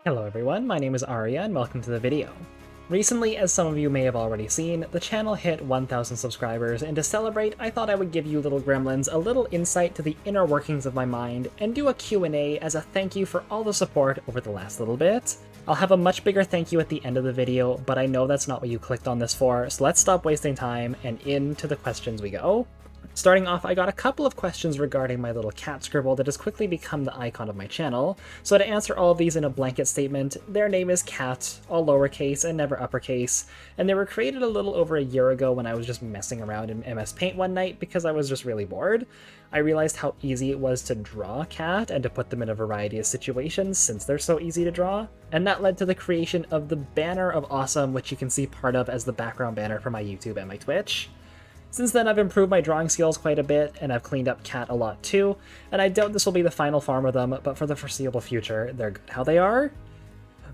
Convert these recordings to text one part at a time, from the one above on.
Hello everyone, my name is Arya and welcome to the video. Recently, as some of you may have already seen, the channel hit 1,000 subscribers, and to celebrate, I thought I would give you little gremlins a little insight to the inner workings of my mind and do a Q&A as a thank you for all the support over the last little bit. I'll have a much bigger thank you at the end of the video, but I know that's not what you clicked on this for, so let's stop wasting time and into the questions we go. Starting off, I got a couple of questions regarding my little cat scribble that has quickly become the icon of my channel, so to answer all of these in a blanket statement, their name is Cat, all lowercase and never uppercase, and they were created a little over a year ago when I was just messing around in MS Paint one night because I was just really bored. I realized how easy it was to draw a cat and to put them in a variety of situations since they're so easy to draw, and that led to the creation of the Banner of Awesome, which you can see part of as the background banner for my YouTube and my Twitch. Since then, I've improved my drawing skills quite a bit, and I've cleaned up Cat a lot too, and I doubt this will be the final form of them, but for the foreseeable future, they're good how they are.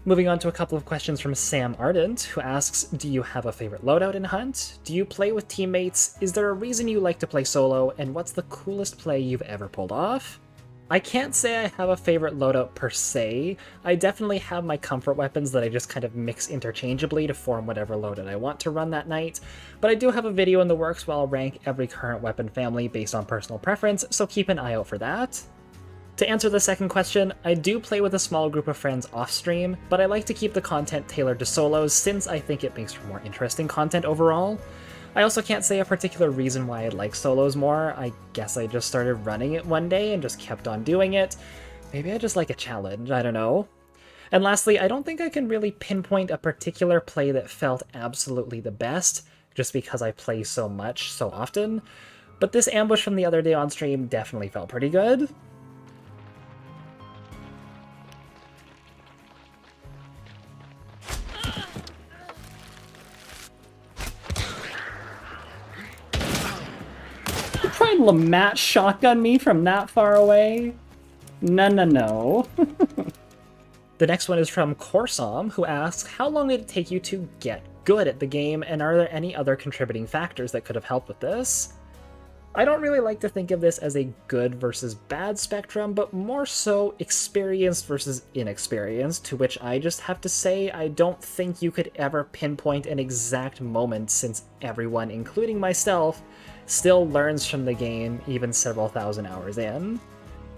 Moving on to a couple of questions from Sam Ardent, who asks, do you have a favorite loadout in Hunt? Do you play with teammates? Is there a reason you like to play solo? And what's the coolest play you've ever pulled off? I can't say I have a favorite loadout per se. I definitely have my comfort weapons that I just kind of mix interchangeably to form whatever loadout I want to run that night, but I do have a video in the works where I'll rank every current weapon family based on personal preference, so keep an eye out for that. To answer the second question, I do play with a small group of friends off-stream, but I like to keep the content tailored to solos since I think it makes for more interesting content overall. I also can't say a particular reason why I like solos more. I guess I just started running it one day and just kept on doing it. Maybe I just like a challenge, I don't know. And lastly, I don't think I can really pinpoint a particular play that felt absolutely the best, just because I play so much so often, but this ambush from the other day on stream definitely felt pretty good. Trying to Lamat shotgun me from that far away? No. The next one is from Corsom, who asks, how long did it take you to get good at the game, and are there any other contributing factors that could have helped with this? I don't really like to think of this as a good versus bad spectrum, but more so experienced versus inexperienced, to which I just have to say I don't think you could ever pinpoint an exact moment since everyone, including myself, still learns from the game even several thousand hours in.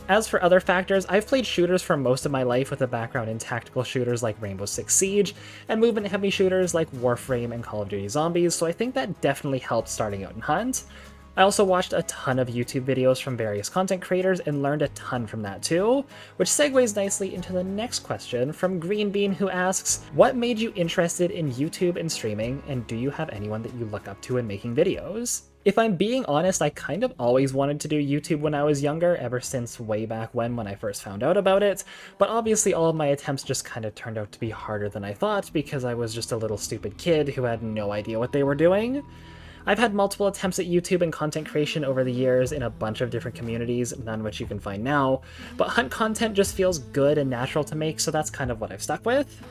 As for other factors, I've played shooters for most of my life with a background in tactical shooters like Rainbow Six Siege, and movement-heavy shooters like Warframe and Call of Duty Zombies, so I think that definitely helped starting out in Hunt. I also watched a ton of YouTube videos from various content creators and learned a ton from that too, which segues nicely into the next question from Greenbean, who asks, what made you interested in YouTube and streaming, and do you have anyone that you look up to in making videos? If I'm being honest, I kind of always wanted to do YouTube when I was younger, ever since way back when I first found out about it, but obviously all of my attempts just kind of turned out to be harder than I thought because I was just a little stupid kid who had no idea what they were doing. I've had multiple attempts at YouTube and content creation over the years in a bunch of different communities, none which you can find now, but Hunt content just feels good and natural to make, so that's kind of what I've stuck with.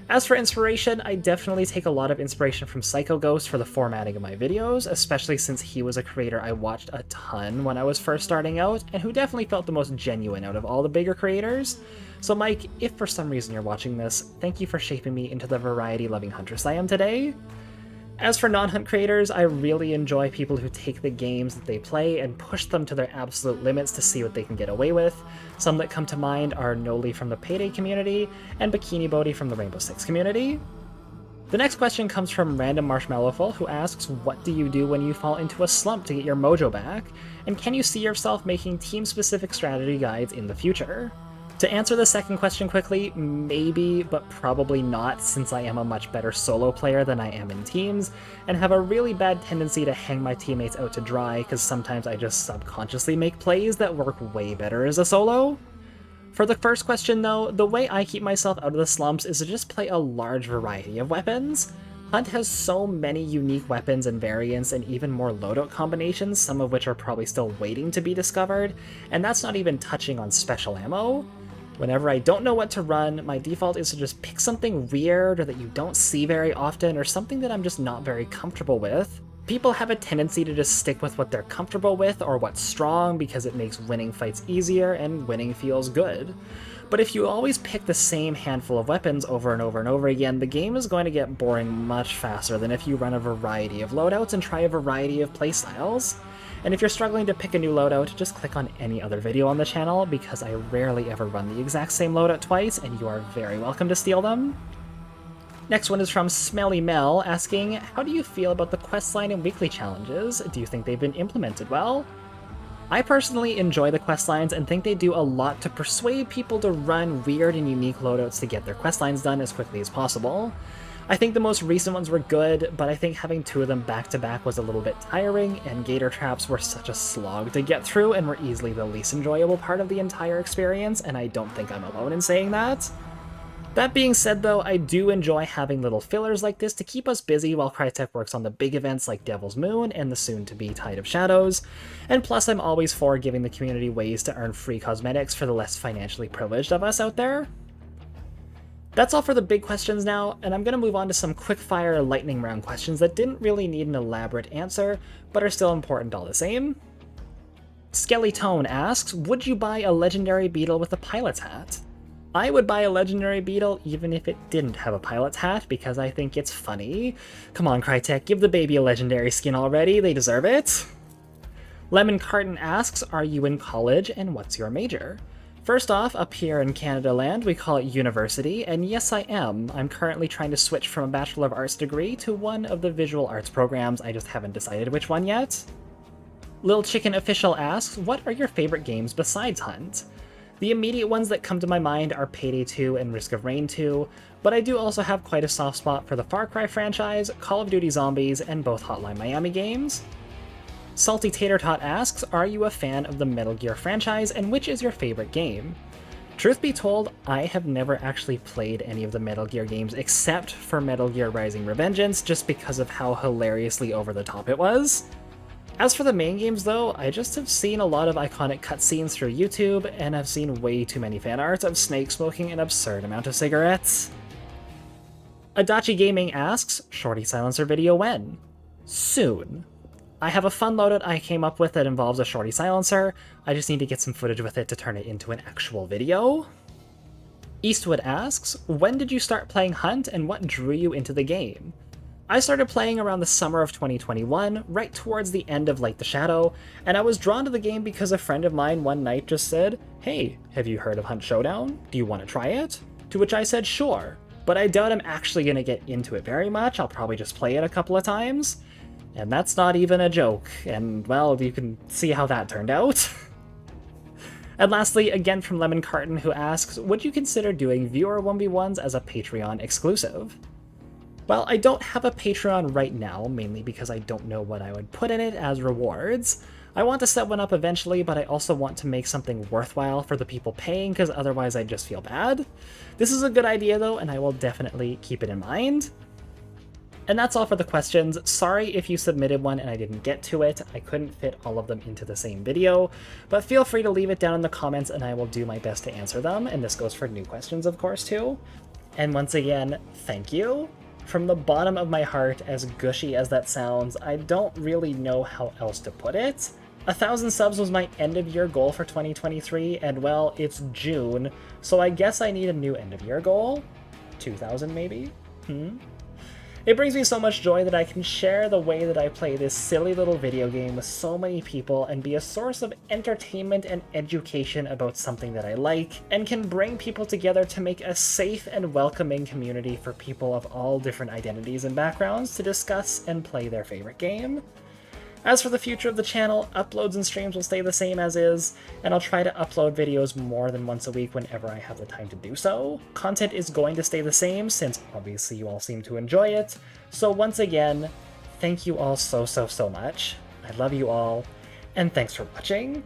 As for inspiration, I definitely take a lot of inspiration from Psycho Ghost for the formatting of my videos, especially since he was a creator I watched a ton when I was first starting out, and who definitely felt the most genuine out of all the bigger creators. So Mike, if for some reason you're watching this, thank you for shaping me into the variety-loving huntress I am today. As for non-Hunt creators, I really enjoy people who take the games that they play and push them to their absolute limits to see what they can get away with. Some that come to mind are Noli from the Payday community, and Bikini Bodhi from the Rainbow Six community. The next question comes from Random Marshmallowful, who asks, what do you do when you fall into a slump to get your mojo back, and can you see yourself making team-specific strategy guides in the future? To answer the second question quickly, maybe, but probably not, since I am a much better solo player than I am in teams, and have a really bad tendency to hang my teammates out to dry, because sometimes I just subconsciously make plays that work way better as a solo. For the first question though, the way I keep myself out of the slumps is to just play a large variety of weapons. Hunt has so many unique weapons and variants and even more loadout combinations, some of which are probably still waiting to be discovered, and that's not even touching on special ammo. Whenever I don't know what to run, my default is to just pick something weird or that you don't see very often or something that I'm just not very comfortable with. People have a tendency to just stick with what they're comfortable with or what's strong because it makes winning fights easier and winning feels good. But if you always pick the same handful of weapons over and over and over again, the game is going to get boring much faster than if you run a variety of loadouts and try a variety of playstyles. And if you're struggling to pick a new loadout, just click on any other video on the channel, because I rarely ever run the exact same loadout twice, and you are very welcome to steal them. Next one is from SmellyMel, asking, how do you feel about the questline and weekly challenges? Do you think they've been implemented well? I personally enjoy the questlines and think they do a lot to persuade people to run weird and unique loadouts to get their questlines done as quickly as possible. I think the most recent ones were good, but I think having two of them back to back was a little bit tiring, and gator traps were such a slog to get through and were easily the least enjoyable part of the entire experience, and I don't think I'm alone in saying that. That being said though, I do enjoy having little fillers like this to keep us busy while Crytek works on the big events like Devil's Moon and the soon-to-be Tide of Shadows, and plus I'm always for giving the community ways to earn free cosmetics for the less financially privileged of us out there. That's all for the big questions now, and I'm going to move on to some quick-fire lightning round questions that didn't really need an elaborate answer, but are still important all the same. Skellytone asks, would you buy a legendary Beetle with a pilot's hat? I would buy a legendary Beetle even if it didn't have a pilot's hat, because I think it's funny. Come on, Crytek, give the baby a legendary skin already, they deserve it. Lemon Carton asks, are you in college and what's your major? First off, up here in Canada land, we call it university, and yes I am. I'm currently trying to switch from a Bachelor of Arts degree to one of the visual arts programs, I just haven't decided which one yet. Lil Chicken Official asks, what are your favorite games besides Hunt? The immediate ones that come to my mind are Payday 2 and Risk of Rain 2, but I do also have quite a soft spot for the Far Cry franchise, Call of Duty Zombies, and both Hotline Miami games. Salty Tater Tot asks, are you a fan of the Metal Gear franchise, and which is your favorite game? Truth be told, I have never actually played any of the Metal Gear games except for Metal Gear Rising Revengeance, just because of how hilariously over the top it was. As for the main games though, I just have seen a lot of iconic cutscenes through YouTube, and I've seen way too many fan arts of Snake smoking an absurd amount of cigarettes. Adachi Gaming asks, Shorty silencer video when? Soon. I have a fun loadout I came up with that involves a Shorty silencer, I just need to get some footage with it to turn it into an actual video. Eastwood asks, when did you start playing Hunt and what drew you into the game? I started playing around the summer of 2021, right towards the end of Light the Shadow, and I was drawn to the game because a friend of mine one night just said, hey, have you heard of Hunt Showdown? Do you want to try it? To which I said sure, but I doubt I'm actually going to get into it very much, I'll probably just play it a couple of times. And that's not even a joke, and well, you can see how that turned out. And lastly, again from Lemon Carton, who asks, would you consider doing viewer 1v1s as a Patreon exclusive? Well, I don't have a Patreon right now, mainly because I don't know what I would put in it as rewards. I want to set one up eventually, but I also want to make something worthwhile for the people paying, because otherwise I'd just feel bad. This is a good idea though, and I will definitely keep it in mind. And that's all for the questions. Sorry if you submitted one and I didn't get to it. I couldn't fit all of them into the same video, but feel free to leave it down in the comments and I will do my best to answer them, and this goes for new questions of course too. And once again, thank you. From the bottom of my heart, as gushy as that sounds, I don't really know how else to put it. 1,000 subs was my end of year goal for 2023, and well, it's June, so I guess I need a new end of year goal? 2,000 maybe? It brings me so much joy that I can share the way that I play this silly little video game with so many people and be a source of entertainment and education about something that I like, and can bring people together to make a safe and welcoming community for people of all different identities and backgrounds to discuss and play their favorite game. As for the future of the channel, uploads and streams will stay the same as is, and I'll try to upload videos more than once a week whenever I have the time to do so. Content is going to stay the same, since obviously you all seem to enjoy it, so once again, thank you all so much. I love you all, and thanks for watching.